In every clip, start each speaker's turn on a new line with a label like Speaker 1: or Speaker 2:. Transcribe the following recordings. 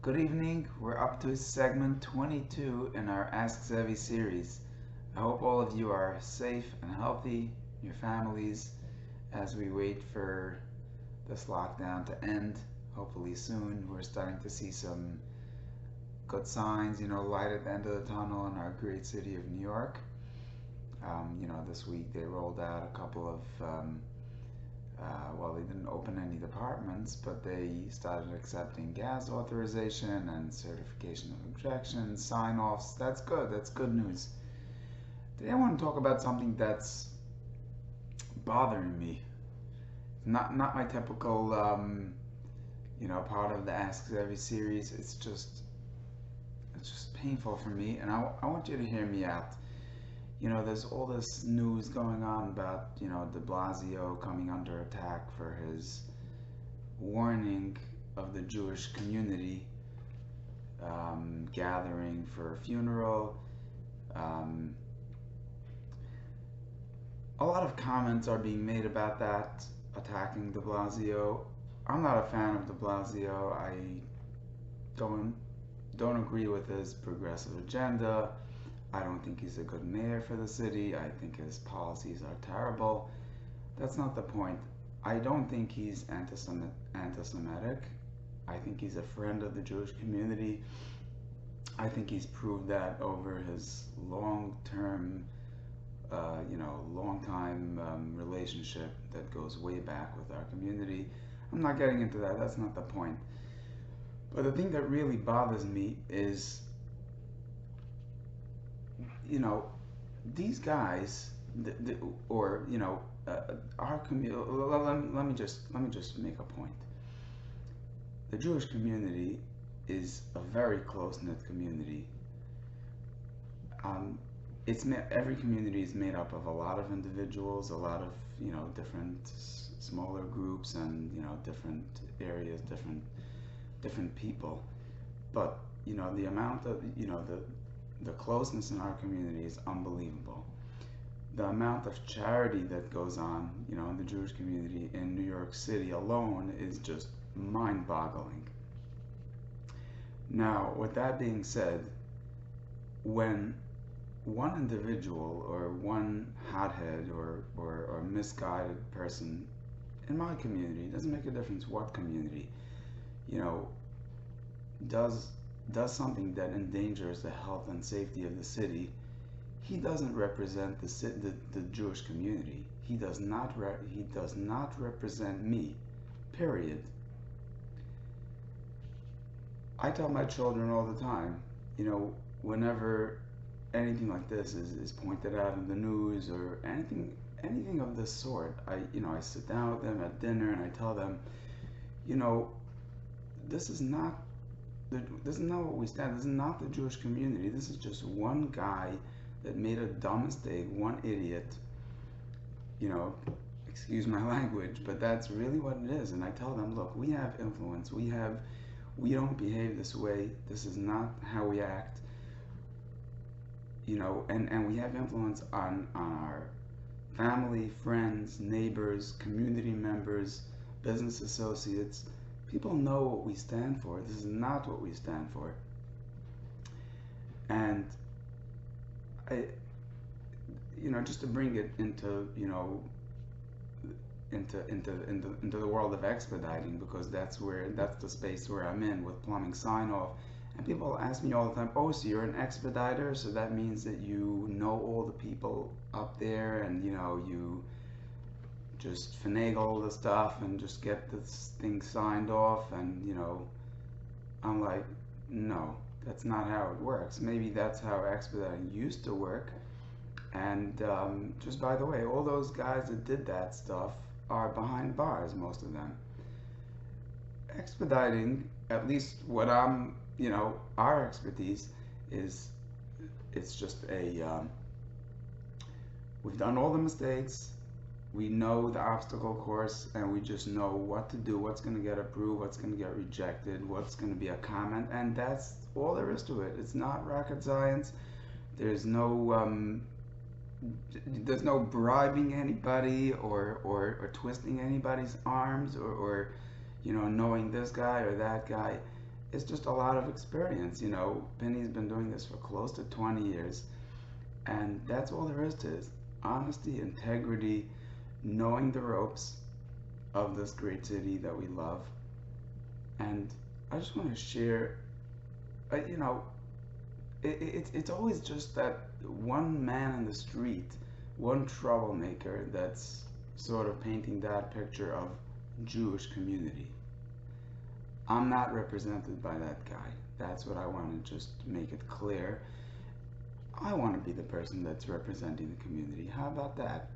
Speaker 1: Good evening. We're up to segment 22 in our Ask Zevi series. I hope all of you are safe and healthy, your families, as we wait for this lockdown to end. Hopefully soon. We're starting to see some good signs, light at the end of the tunnel in our great city of New York. This week they rolled out a couple of they didn't open any departments, but they started accepting gas authorization and certification of objections, sign-offs. That's good. That's good news. Today I want to talk about something that's bothering me. Not my typical, part of the Ask Every series. It's just painful for me, and I want you to hear me out. There's all this news going on about, de Blasio coming under attack for his warning of the Jewish community gathering for a funeral. A lot of comments are being made about that, attacking de Blasio. I'm not a fan of de Blasio. I don't agree with his progressive agenda. I don't think he's a good mayor for the city. I think his policies are terrible. That's not the point. I don't think he's anti-Semitic. I think he's a friend of the Jewish community. I think he's proved that over his long-time relationship that goes way back with our community. I'm not getting into that. That's not the point. But the thing that really bothers me is, these guys, our community. Let me just make a point. The Jewish community is a very close-knit community. Every community is made up of a lot of individuals, a lot of different smaller groups, and different areas, different people. But the amount of the closeness in our community is unbelievable. The amount of charity that goes on, in the Jewish community in New York City alone is just mind-boggling. Now, with that being said, when one individual or one hothead or misguided person in my community, doesn't make a difference what community, does something that endangers the health and safety of the city, he doesn't represent the Jewish community. He does not represent me. Period. I tell my children all the time, whenever anything like this is pointed out in the news or anything of this sort, I sit down with them at dinner and I tell them, this is not what we stand. This is not the Jewish community. This is just one guy that made a dumb mistake, one idiot. Excuse my language, but that's really what it is. And I tell them, look, we have influence. We don't behave this way. This is not how we act. And we have influence on our family, friends, neighbors, community members, business associates. People know what we stand for. This is not what we stand for. And just to bring it into the world of expediting, because that's the space where I'm in with plumbing sign off. And people ask me all the time, oh, so you're an expediter, so that means that you know all the people up there, and you just finagle the stuff and just get this thing signed off. And I'm like, no, that's not how it works. Maybe that's how expediting used to work. And just by the way, all those guys that did that stuff are behind bars, most of them. Expediting, at least what I'm, our expertise is, it's just we've done all the mistakes. We know the obstacle course, and we just know what to do, what's going to get approved, what's going to get rejected, what's going to be a comment, and that's all there is to it. It's not rocket science. There's no bribing anybody or twisting anybody's arms or knowing this guy or that guy. it's just a lot of experience. Penny's been doing this for close to 20 years, and that's all there is to it. Honesty, integrity, knowing the ropes of this great city that we love. And I just want to share, uh, you know, it's always just that one man in the street, one troublemaker that's sort of painting that picture of Jewish community. I'm not represented by that guy. That's what I want to just make it clear. I want to be the person that's representing the community. How about that?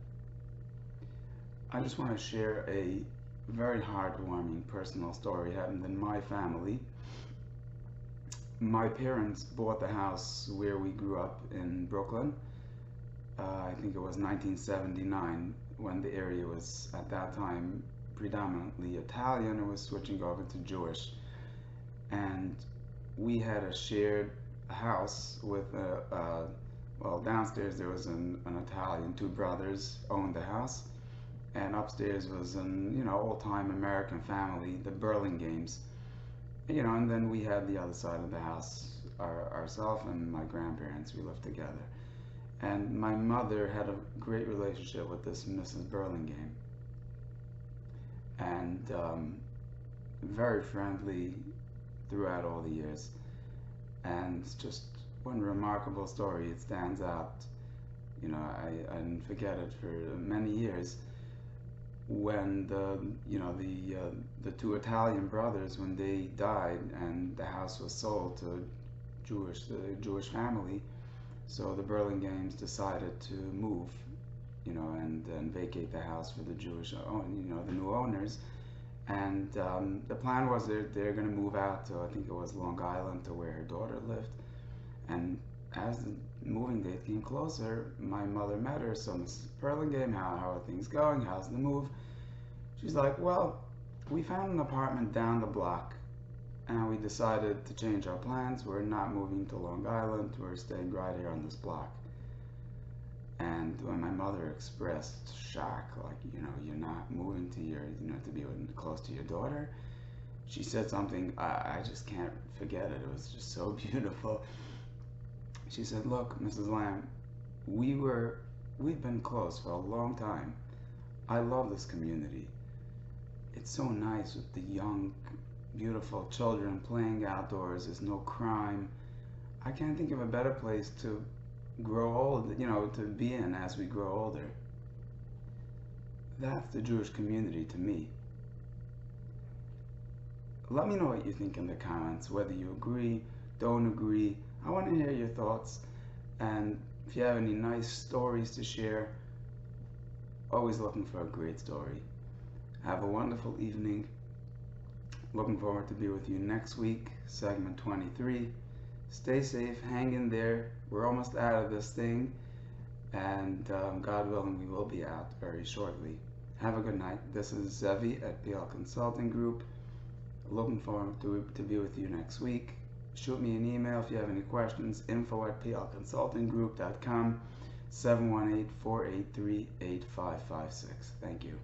Speaker 1: I just want to share a very heartwarming personal story happened in my family. My parents bought the house where we grew up in Brooklyn. I think it was 1979 when the area was at that time predominantly Italian and was switching over to Jewish. And we had a shared house with well, downstairs there was an Italian, two brothers owned the house, and upstairs was an old-time American family, the Burlingames. And then we had the other side of the house, ourselves and my grandparents. We lived together, and my mother had a great relationship with this Mrs. Burlingame, and very friendly throughout all the years. And it's just one remarkable story. It stands out. I didn't forget it for many years. When the two Italian brothers, when they died and the house was sold to the Jewish family, so the Burlingames decided to move, and vacate the house for the the new owners. And the plan was they're going to move out to, I think it was Long Island, to where her daughter lived. And as the moving date came closer, my mother met her. So, Mrs. Burlingame, how are things going? How's the move? She's like, well, we found an apartment down the block, and we decided to change our plans. We're not moving to Long Island. We're staying right here on this block. And when my mother expressed shock, like, you're not moving to to be close to your daughter, she said something I just can't forget it. It was just so beautiful. She said, look, Mrs. Lamb, we've been close for a long time. I love this community. It's so nice with the young, beautiful children playing outdoors. There's no crime. I can't think of a better place to grow old, to be in as we grow older. That's the Jewish community to me. Let me know what you think in the comments, whether you agree, don't agree. I want to hear your thoughts, and if you have any nice stories to share, always looking for a great story. Have a wonderful evening. Looking forward to be with you next week, segment 23. Stay safe, hang in there. We're almost out of this thing, and God willing, we will be out very shortly. Have a good night. This is Zevi at PL Consulting Group. Looking forward to be with you next week. Shoot me an email if you have any questions. info@plconsultinggroup.com, 718-483-8556. Thank you.